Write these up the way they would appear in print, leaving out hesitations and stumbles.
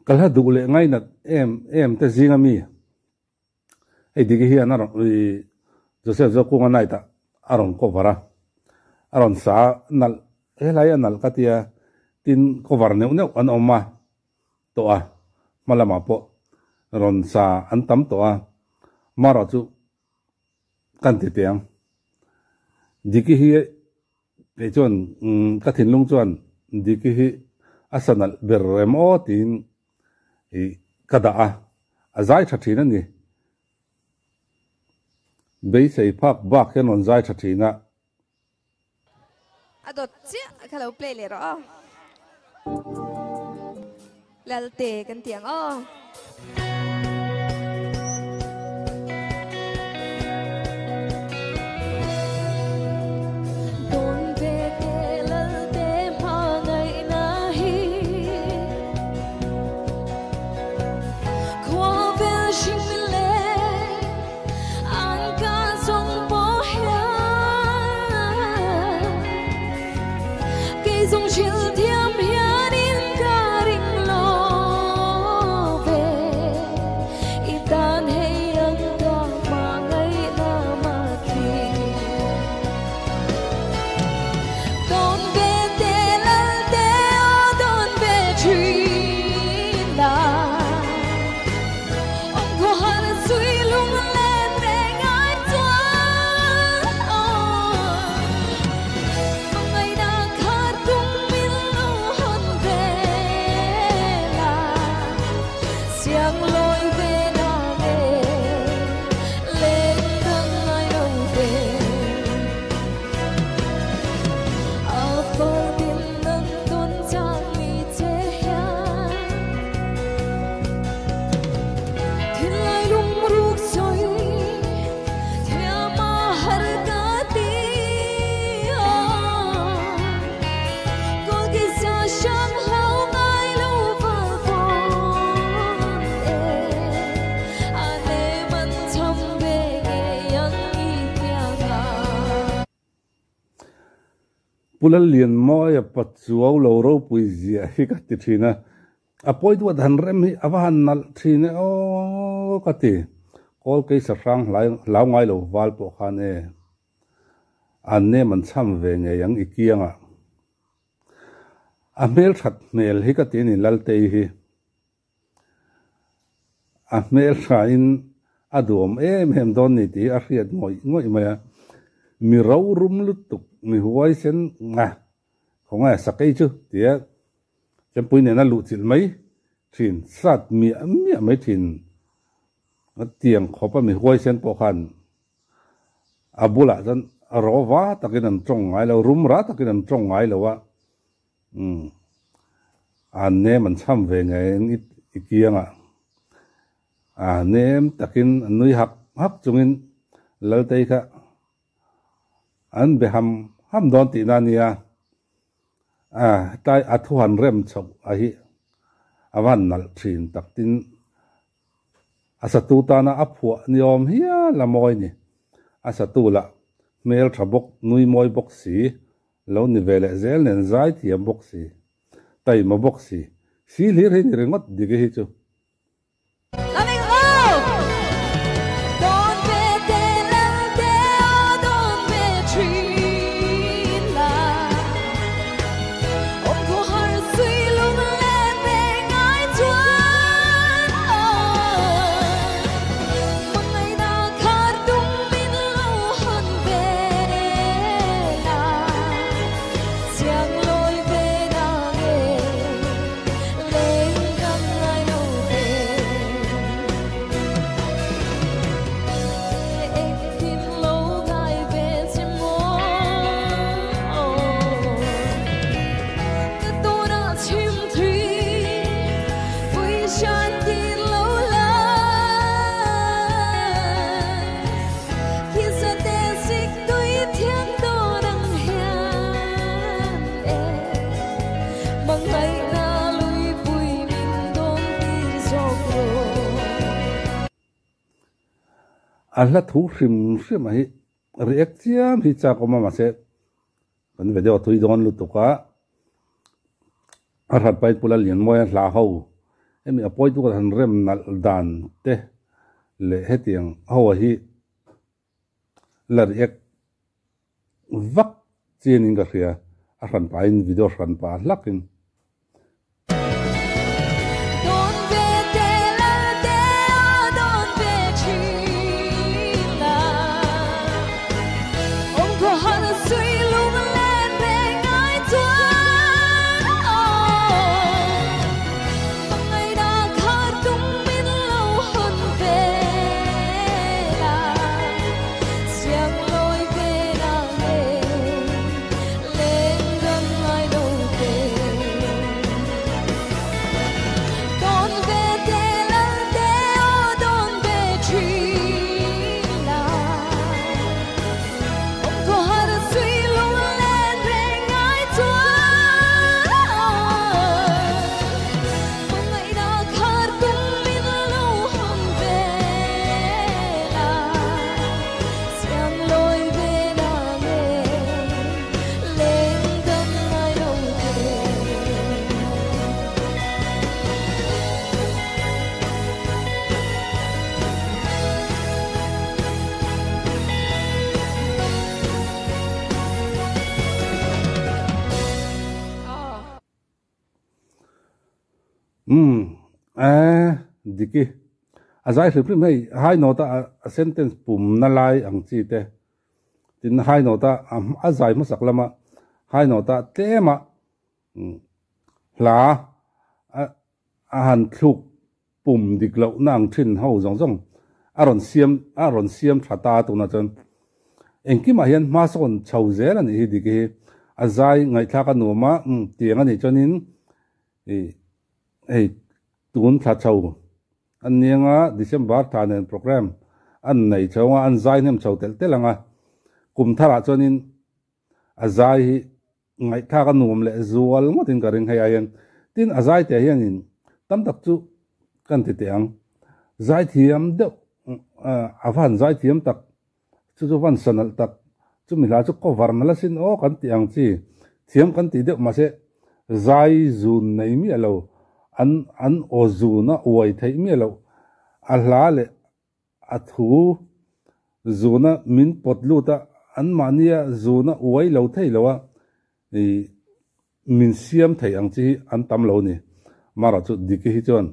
kalha du le ngai na em te zinga mi ei digi hi ana ron Joseph zo kunga nai ta aron ko vara aron sa nal helai anal katia tin ko var ne an oma to a malama po ron sa an tam to a maro chu kan ti tiang digi hi e chon ka thin lung chuan digi hi asanal berremo tin i kada a azai thathina ni bei sei phak bak hen on zai thathina adot chi khalo play le ro lalte kan tiang pulal lian mo ya patsuaw lo ro puizia hi ka ti thina apoi tu dhan rem hi awan nal thine o kati kol ke sa rang lao ngai lo wal po khan e anne man cham ve nge yang ikianga amel that mel hi ka ti ni lalte hi amel rain adom hem don ni ti a riat ngoi maya mi rau rum lutuk mi huai sen nga không ai sakai chu tia chăm pui này nó lụt chịu mấy thìn sát mía mấy thìn nó tiền khó pa mi huai sen po khan abula dân ro va ta cái nằm trong ngay là rum ra ta cái nằm trong ngay là wa anh em mình chăm về ngày ít kia anh em ta cái nuôi hấp chung in lâu tây cả anh bị ham đón tị na nia tai athuan rem chok ahi awan nal thin taktin asatu ta na aphua niom hia lamoi ni asatu la mel thabok nui moi bok si lo ni vele zel nen zai thiam bok si tai ma bok si lir hi ni rengot dige hi chu anh là thú sim sim mà hi reaction hi cha có mà sẽ còn về đó tôi đón lúc đó ở hạt bay pula liền moi là hậu em mi apoi tu kan rem nal dan te le hetiang hawa hi lar ek vak chin in ga khia a ran pa in video ran pa lakin diki azai hliprim hei hai nota a sentence pum na lai ang chi te tin hai nota azai ma saklama hai nota tema hla a han thluk pum diklo nang thin ho zong zong aron siam thata tu na chon engki ma hian ma son chho zel ani hi diki azai ngai thla ka numa tiang ani chonin ei tun thla chho an nianga December thanen program an nei chonga an zai nem chho tel telanga kum thara chonin azai hi ngai tha ka num le zual ngotin ka ring hayan tin azai te hianin tam tak chu kan ti teang zai thiam de avan zai thiam tak chu van sanal tak chu mila chu cover mala sin o kan tiang chi thiam kan ti de ma se zai zun nei mi alo an ozuna oi thei mi lo alha le athu zuna min potluta an mania zuna oi lo thei lowa min siam thei ang chi an tam lo ni mara chu diki hi chon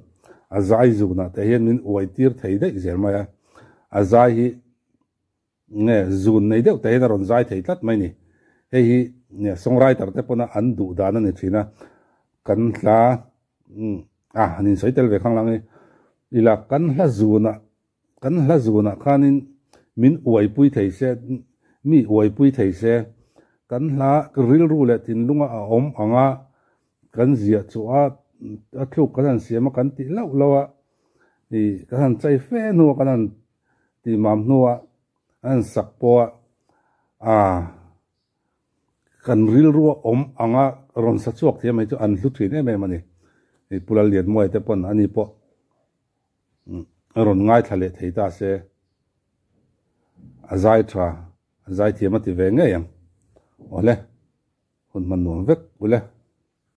azai zuna te hian min oi tir thei de zerma ya azai hi nge zun nei de te ron zai thei tlat mai ni hei hi ne songwriter te pona an du dan ani thina kan hla nin soitel ve khang lang ila kan hla zuna khanin min uai pui thei se mi uai pui thei se kan hla ril ru le tin lunga a om anga kan zia chu a thuk kan siama kan ti lau lawa ni kan chai fe nu kan ti mam nuwa an sakpo kan ril ru om anga ron sa chuak thiam mai chu an hlu thin em em ani pulal lian moi te pon ani po ron ngai thale theita se azai thiam ati ve nge yang ole hun man nuam vek ule